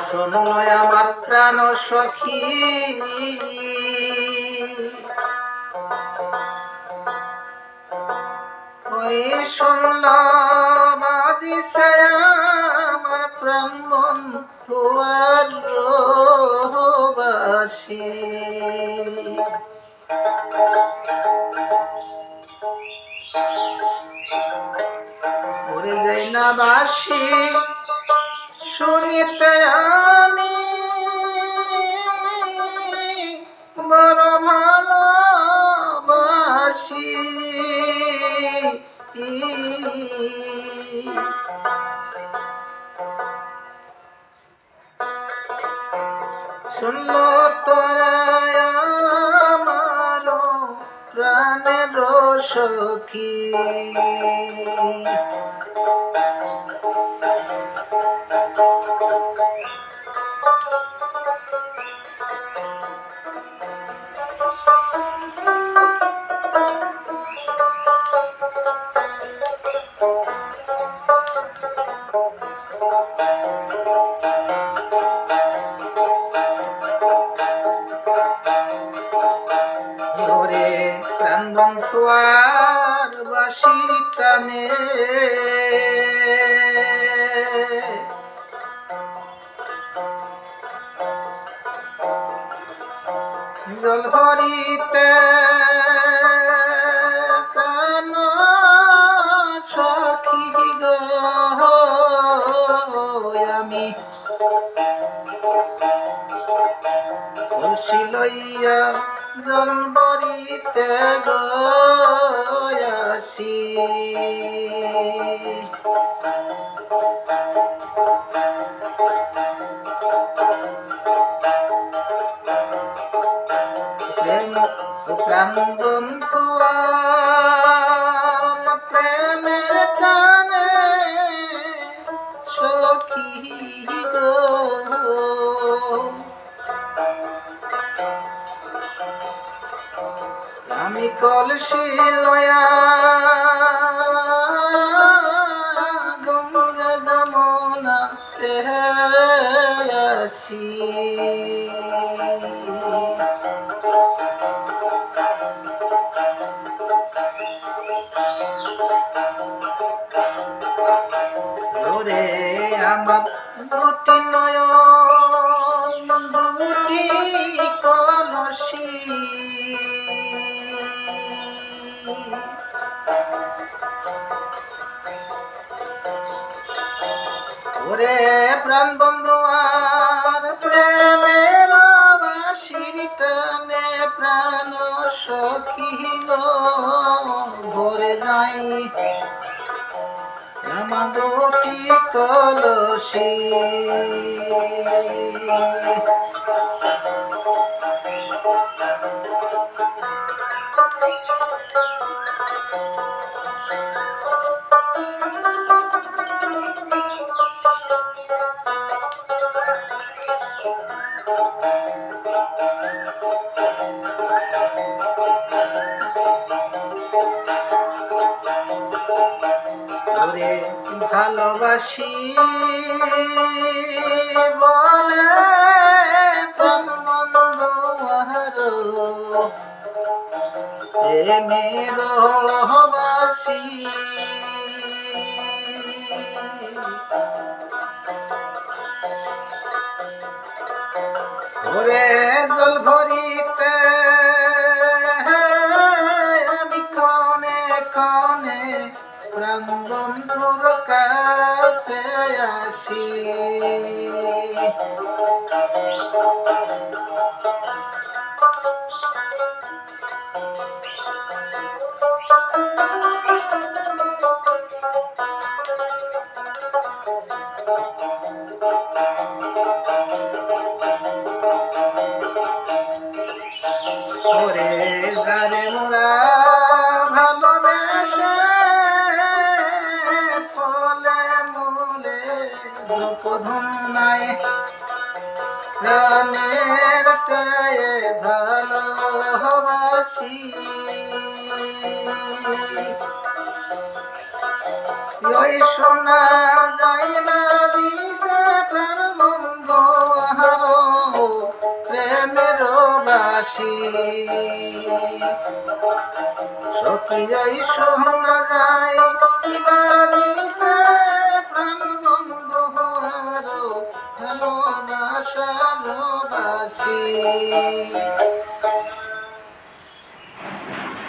শোনো আমার প্রাণ সখী, ওই শুনল বাজিছে আমার প্রাণ বন্ধু আর রোবাসী। ওরে যাই না বাসি শুনিতে আমি বড় ভালোবাসি। শুনল তোরা আমার প্রাণের সখী, ওরে প্রাণ বন্ধু আর বাঁশির টানে জল ভরিতে প্রাণ সখী গো আমি কলসি লইয়া জল ভরিতে গয়াসি। প্রেম প্রাণ বন্ধু প্রেমের টানে সখী গো আমি কলসি লয়া গঙ্গা যমুনাতে আসি। ওরে আমার দুটি নয়ন দুটি কলসি, ওরে প্রাণ বন্ধু আর প্রেমের বাঁশির টানে প্রাণ সখী গো ভরে যাই আমার দুটি কলসি। ওরে ভালোবাসি বলে প্রাণ বন্ধু আহারো প্রেমের বাসি। ওরে জল ভরিতে আমি কনে কনে প্রাণ বন্ধুর কাছে আসি। ওরে যারে মোরা ভালোবেসে ফলে মূলে গোপধনায় প্রাণের চেয়ে ভালোবাসি। ওই শোনা যায় না দিছে প্রাণ বন্ধু বাসি সখিয়াই শোনা যায় কি বাজিছে প্রাণ বন্ধু হওয়ারও